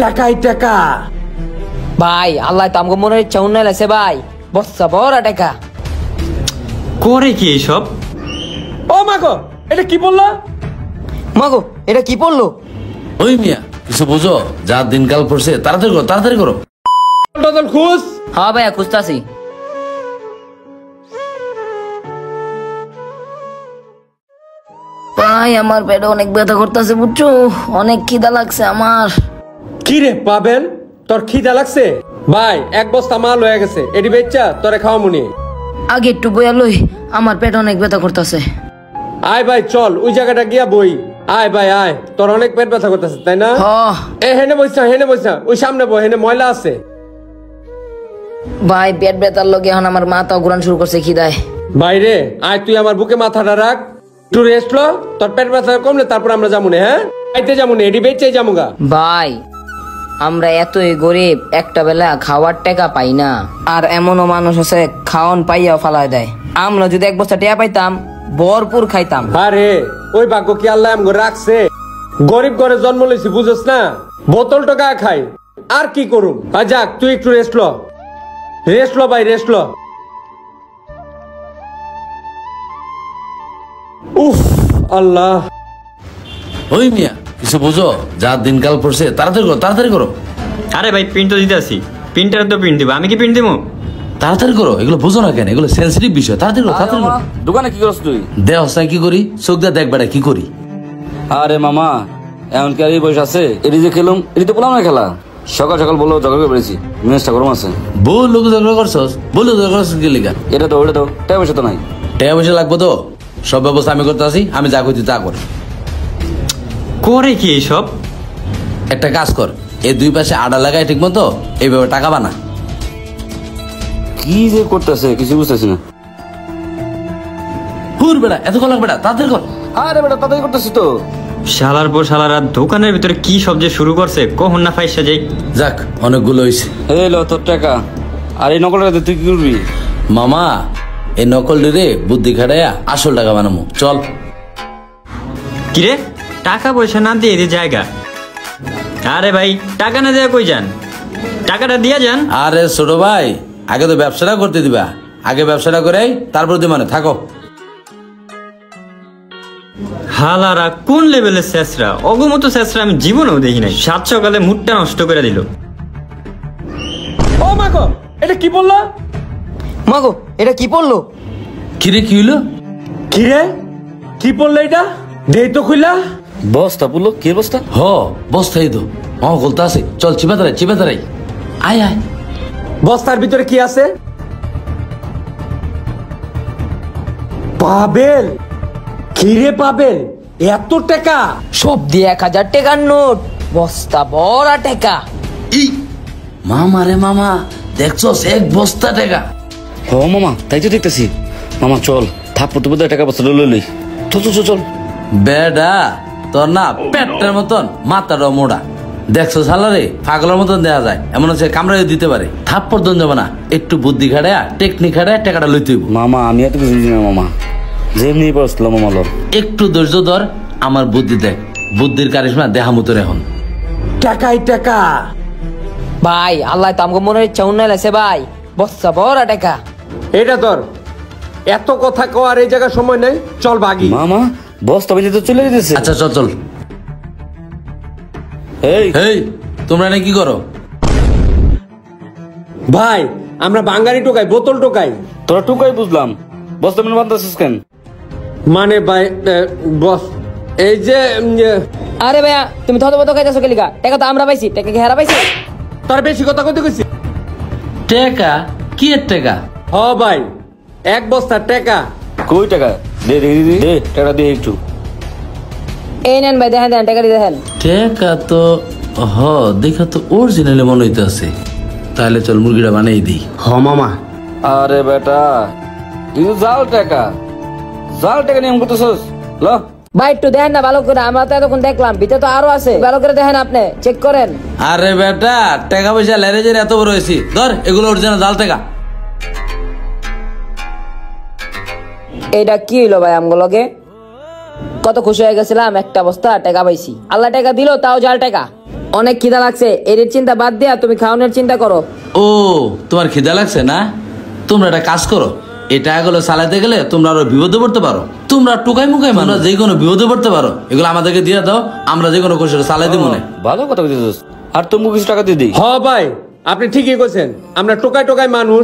টাকাই টাকা। ভাই আল্লাহ তো আমাকে মনে ইচ্ছা উন্নয়ন আছে ভাই, বস্তা বড় টাকা। করে কি এইসব? ও মাগো, এটা কি বললো? মাগো এটা কি পড়লো? ওই মিয়া কিছু বুঝো, যা দিনকাল পড়ছে তাড়াতাড়ি করো, তাড়াতাড়ি করো। খুশ। হ্যাঁ ভাইয়া খুঁজতাছি। ভাই আমার পেটে অনেক ব্যথা করতেছে বুঝছো, অনেক খিদা লাগছে আমার। কি রে পাবেল, তোর খিদা লাগছে? ভাই এক বস্তা মাল হয়ে গেছে, এটি বেচা তোরে খাওয়া মুনি। আগে একটু বইয়া লই, আমার পেট অনেক ব্যথা করতেছে। আয় ভাই চল ওই জায়গাটা গিয়া বই। আয় ভাই আয়, তোর অনেক পেট ব্যথা করতেছে তাই না? এ হেনে বইসা, হেনে বইসা, ওই সামনে বই, হেনে ময়লা আছে। ভাই পেট ব্যথার লগে এখন আমার মাথা ঘুরান শুরু করছে খিদায়। বাইরে আয়, তুই আমার বুকে মাথাটা রাখ, একটু রেস্ট লো, তোর পেট ব্যথা কমলে তারপর আমরা যাবো না। হ্যাঁ আইতে যাবো না, এটি বেচে যাবো গা। ভাই আমরা এতই গরিব, একটা বেলা খাওয়ার টাকা পাই না, আর এমনও মানুষ আছে খাওয়ান পাইয়াও ফালাই দেয়। আমরা যদি এক বস্তা টিয়া পাইতাম ভরপুর খাইতাম। আরে ওই ভাগ্য কি আল্লাহ আমগো রাখছে? গরিব ঘরে জন্ম লইছি বুঝছ না, বোতল টাকা খাই আর কি করুম। যাক তুই একটু রেস্ট লো, রেস্ট লো ভাই, রেস্ট লো। উফ আল্লাহ। ওই মিয়া কিছু বুঝো, যা দিনকাল পড়ছে তাড়াতাড়ি করো, তাড়াতাড়ি করো। আরে ভাই প্রিন্ট তো দিতে আসি, প্রিন্টার তো প্রিন্ট দিব, আমি কি প্রিন্ট দেবো? তাড়াতাড়ি করো, এগুলো বুঝো না কেন? এগুলো সেন্সিটিভ বিষয়, তাড়াতাড়ি করো, তাড়াতাড়ি করো। দোকানে কি করছ তুই? দেহ কি করি, চোখ দিয়ে দেখ বেড়া কি করি। আরে মামা এমন কি আর এই বয়স আছে? এটি যে খেলুম, এটি তো বললাম না খেলা। সকাল সকাল বললো ঝগড়া করে পেরেছি, মেজটা গরম আছে। বউ লোক ঝগড়া করছস, বলে ঝগড়া করছস কি লিগা? এটা তো ওটা তো টাকা পয়সা তো নাই। টাকা পয়সা লাগবো তো, সব ব্যবস্থা আমি করতে আসি, আমি যা করছি তা কর। করে কি এইসব? একটা কাজ কর, এই দুই পাশে আড়া লাগাই ঠিক মতো, এইভাবে টাকা বানা। কি যে করতেছে কিছু বুঝতেছি না। হুর বেড়া এত কল বেড়া, তাড়াতাড়ি কর। আরে বেটা তাড়াতাড়ি করতেছি তো। শালার পর শালারা দোকানের ভিতরে কি সব যে শুরু করছে, কখন না ফাইসা যাই। যাক অনেকগুলো হয়েছে। এই লো তোর টাকা, আর এই নকলটা তুই কি করবি? মামা এই নকল রে বুদ্ধি খাটাইয়া আসল টাকা বানামু, চল। কিরে টাকা পয়সা না দিয়ে দি জায়গা? আরে ভাই টাকা না দেয়া কই যান, টাকাটা দিয়া যান। আরে ছোট ভাই আগে তো ব্যবসাটা করতে দিবা, আগে ব্যবসাটা করে তারপর দি মানে থাকো। হালারা কোন লেভেলের শেষরা, অগমতো শেষরা আমি জীবনেও দেখি নাই। সাত সকালে মুডটা নষ্ট করে দিল। ও মাগো, এটা কি বললো? মাগো এটা কি পড়লো? কিরে কি হইলো? কিরে কি বললো এটা? দেই তো খুইলা। বস্তা বললো কি বস্তা? হ বস্তাই তো, গলতা আছে, চল চিপা দাঁড়াই, চিপা দাঁড়াই। আয় আয়। বস্তার ভিতরে কি আছে? পাবেল, কিরে পাবেল, এত টাকা? সব দিয়ে 1000 টাকার নোট, বস্তা বড় টাকা। এই মামা রে মামা, দেখছস এক বস্তা টাকা। হ মামা তাই তো দেখতেছি। মামা চল থাপ্পড় তো বোধ টাকা বস্তা লই। চল চল চল। বেডা তোর না পেটটার মতন মাথাটাও মোড়া, দেখছো সালারে পাগলের মতন দেখা যায়, এমন হচ্ছে কামড়াই দিতে পারে। থাপ্পড় দন যাবে না, একটু বুদ্ধি খাটায়া টেকনিক খাটায়া টাকাটা লইতে হইব। মামা আমি এত কিছু না মামা, যেমনি বসলো মামা লোর। একটু ধৈর্য ধর, আমার বুদ্ধি দেখ, বুদ্ধির কারিশমা দেখা মতো এখন। টাকাই টাকা। ভাই আল্লাহ তো আমাকে মনে ইচ্ছা উন্নয়ন আছে ভাই, বস্তা বড় টাকা। এটা তোর এত কথা কওয়ার এই জায়গায় সময় নেই, চল ভাগি। মামা বস্তা বেঁধে তো চলে যেতেছে। আচ্ছা চল চল। এই এই তোমরা না কি করো? ভাই আমরা বাঙালি টোকাই, বোতল টোকাই। তোরা টুকাই বুঝলাম, বস্তা মেনে বাঁধতেছিস কেন? মানে ভাই বস এই যে আরে ভাইয়া তুমি থতবত খাইতেছো কে লিগা? টাকা তো আমরা পাইছি, টাকা কি হেরা পাইছি? তোর বেশি কথা কইতে কইছি। টাকা কি এর টাকা? হ ভাই এক বস্তা টাকা। কই টাকা? দে দে দে দে টাকা দে একটু। এই নেন ভাই, দেখেন দেন টাকা দিয়ে দেখেন। টাকা তো দেখা তো অরিজিনালি মনে হইতে আছে, তাহলে চল মুরগিটা বানাই দিই। হ মামা। আরে বেটা কিন্তু জাল টাকা, জাল টাকা নিয়ম করতেছস। ল ভাই একটু দেখেন না ভালো করে, আমরা তো এতক্ষণ দেখলাম, ভিতরে তো আরো আছে, ভালো করে দেখেন, আপনি চেক করেন। আরে বেটা টাকা পয়সা লেরেজের এত বড় হয়েছি, ধর এগুলো অরিজিনাল জাল টাকা। এইটা কি হইলো ভাই আমগুলোকে? কত খুশি হয়ে গেছিলাম, একটা বস্তা টাকা পাইছি, আল্লাহ টাকা দিল তাও জাল টাকা। অনেক খিদা লাগছে, এর চিন্তা বাদ দিয়া তুমি খাওয়ানোর চিন্তা করো। ও তোমার খিদা লাগছে না? তোমরা একটা কাজ করো, এই টাকাগুলো চালাতে গেলে তোমরা আরো বিপদে পড়তে পারো। তোমরা টুকাই মুখাই তোমরা যে কোনো বিপদে পড়তে পারো, এগুলো আমাদেরকে দিয়ে দাও, আমরা যে কোনো কোর্সে চালাই দিব মনে। ভালো কথা বলছিস, আর তুমি কিছু টাকা দিয়ে দিই। হ ভাই, আপনি ঠিকই কইছেন, আমরা টোকাই টোকাই মানুষ।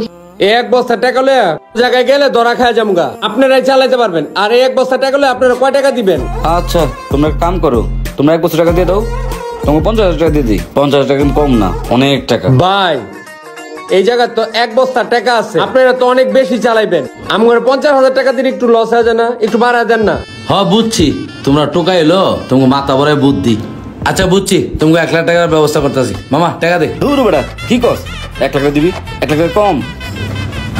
এক বস্তা টাকা লয়ে জায়গায় গেলে ধরা খায় জামগা, আপনারাই চালাইতে পারবেন। আর এক বস্তা টাকা লয়ে আপনারা কয় টাকা দিবেন? আচ্ছা তোমরা এক কাম করো, তোমরা 1 বছর টাকা দিয়ে দাও, তোমাকে 50,000 টাকা দিয়ে দিই। 50,000 টাকা কিন্তু কম না, অনেক টাকা। ভাই এই জায়গায় তো এক বস্তা টাকা আছে, আপনারা তো অনেক বেশি চালাইবেন। আমার 50,000 টাকা দিন একটু লস হয়ে যায় না? একটু বাড়া দেন না? হ বুঝছি, তোমরা টোকাই এলো, তোমাকে মাথা ভরে বুদ্ধি। আচ্ছা বুঝছি, তোমাকে 1 লাখ টাকার ব্যবস্থা করতেছি। মামা টাকা দে। দূর বেটা, কি কস? 1 লাখ টাকা দিবি? 1 লাখ টাকা কম।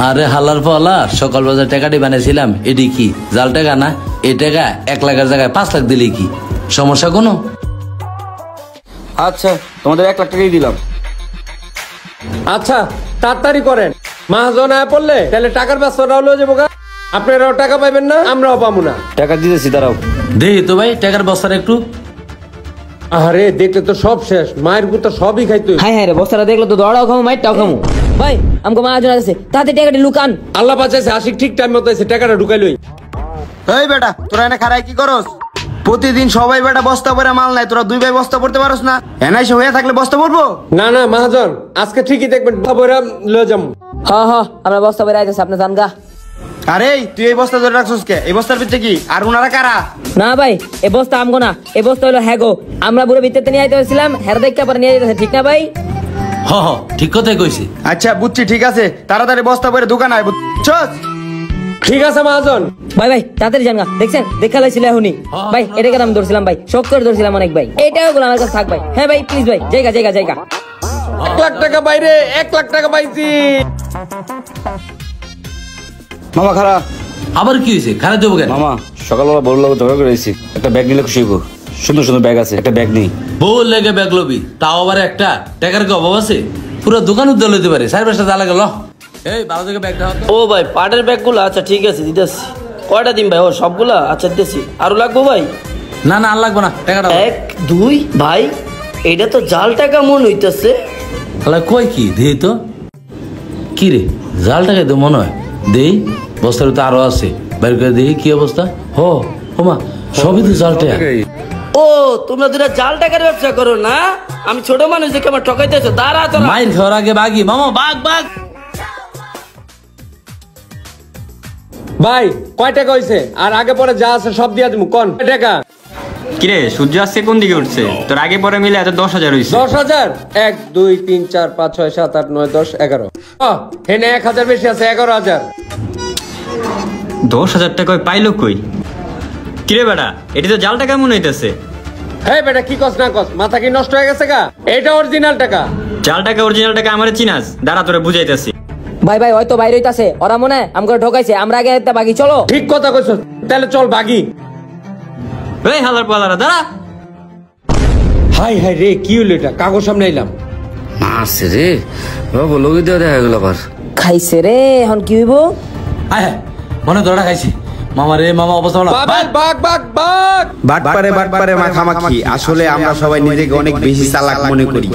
আরে হালার পালা, সকাল বাজার টাকাটি বানিয়েছিলাম, এটি কি জাল টাকা না? এই টাকা 1 লাখের জায়গায় 5 লাখ দিলে কি সমস্যা কোনো? আচ্ছা তোমাদের 1 লাখ টাকাই দিলাম। আচ্ছা তাড়াতাড়ি করেন, মাহাজন আয় পড়লে তাহলে টাকার ব্যবস্থাটাও লয়ে যাবো গা। আপনারাও টাকা পাইবেন না, আমরাও পাবো না। টাকা দিতেছি, দাঁড়াও। দেখি তো ভাই টাকার বস্তাটা একটু। আরে দেখলে তো সব শেষ, মায়ের তো সবই খাইতো। হ্যাঁ হ্যাঁ রে, বস্তাটা দেখলো তো দৌড়াও খামো, মাইরটাও খামো। ভাই আমাকে মহাজন আছে, তাতে টাকাটি লুকান। আল্লাহ বাঁচাইছে, আশিক ঠিক টাইম মতো এসে টাকাটা ঢুকাই লই। এই বেটা, তোরা এনে খারাই কি করস? প্রতিদিন সবাই বেটা বস্তা ভরে মাল নাই, তোরা 2 ভাই বস্তা পড়তে পারস না? এনাইসে হয়ে থাকলে বস্তা পড়বো? না না মহাজন, আজকে ঠিকই দেখবেন বইরা লয়ে যাবো। হ্যাঁ হ্যাঁ, আমরা বস্তা বেড়ে আইতেছি, আপনি জান গা। আরে তুই এই বস্তা ধরে রাখছিস কে? এই বস্তার ভিতরে কি? আর উনারা কারা? না ভাই, এ বস্তা আমগো না, এ বস্তা হলো হ্যাগো। আমরা পুরো ভিতরে নিয়ে আইতে হয়েছিলাম, হের দেখতে পরে নিয়ে যেতেছে, ঠিক না ভাই? হ হ ঠিক কথাই কইছি। আচ্ছা বুঝছি, ঠিক আছে, তাড়াতাড়ি বস্তা ভরে দোকান আয়, বুঝছস? ঠিক আছে মহাজন। ভাই ভাই তাড়াতাড়ি জান গা, দেখছেন দেখা লাইছিল এখনই। ভাই এটাকে আমি ধরছিলাম ভাই, শখ করে ধরছিলাম অনেক ভাই। এইটাও গুলো আমার কাছে থাক ভাই। হ্যাঁ ভাই প্লিজ ভাই, জায়গা জায়গা জায়গা। 1 লাখ টাকা বাইরে, 1 লাখ টাকা পাইছি। মামা খারা। আবার কি হয়েছে? খারাপ যাবো কেন? মামা সকালবেলা বড় লোক ঝগড়া করেছি, একটা ব্যাগ নিলে খুশি হইব। সুন্দর সুন্দর ব্যাগ আছে, একটা ব্যাগ নেই। বউ লেগে ব্যাগ লবি, তাও আবার একটা টাকার কি অভাব আছে? পুরো দোকান উদ্যোগ লইতে পারে, 4-5টা জ্বালা গেল। এই ভালো থেকে ব্যাগটা হতো। ও ভাই পাটের ব্যাগগুলো, আচ্ছা ঠিক আছে দিতেছি। কয়টা দিন ভাই? ও সবগুলা? আচ্ছা দিতেছি। আরো লাগবো ভাই? না না আর লাগবো না, টাকাটা 1 2 ভাই, এটা তো জাল টাকা মন হইতেছে। তাহলে কই কি দেই তো? কি রে জাল টাকা তো মনে হয় দেই, বস্তার তো আরো আছে, বাইরে করে দেখি কি অবস্থা। ও ওমা, সবই তো জাল টাকা। ও তোমরা দুটা জাল টাকার ব্যবসা করো না? আমি ছোট মানুষ দেখে আমার ঠকাইতেছো, দাঁড়া তোরা। মাইর খাওয়ার আগে বাগি মামা, বাগ বাগ। ভাই কয় টাকা হইছে? আর আগে পরে যা আছে সব দিয়া দিমু। কোন কয় টাকা? কিরে সূর্য আজকে কোন দিকে উঠছে? তোর আগে পরে মিলে এত 10,000 হয়েছে। 10,000? 1 2 3 4 5 6 7 8 9 10 11। হেনে 1,000 বেশি আছে, 11,000। 10,000 টাকা ওই পাইলো কই? কিরে বেটা, এটি তো জাল টাকা মনে হইতেছে। হ্যাঁ বেটা, কি কস না কস, মাথা কি নষ্ট হয়ে গেছে গা? এটা অরিজিনাল টাকা। জাল টাকা অরিজিনাল টাকা আমারে চিনাস? দাঁড়া তোরে বুঝাইতেছি। ভাই ভাই হয়তো বাইরে হইতাছে, ওরা মনে হয় আমাকে ঠকাইছে, আমরা আগে একটা বাকি চলো। ঠিক কথা কইছ, তাহলে চল বাগি। এই হালার পালারা দাঁড়া। হাই হাই রে, কি হইলো এটা? কাগজ সামনে আইলাম। মারছে রে বাবা, লোকে দেওয়া দেখা গেল আবার। খাইছে রে, এখন কি হইব? আয় হ্যাঁ মনে ধরা খাইছি। মামা রে মামা, অবস্থা ভালো? বাগ বাগ বাগ বাগ। বাটপারে মাখামাখি, আসলে আমরা সবাই নিজেকে অনেক বেশি চালাক মনে করি।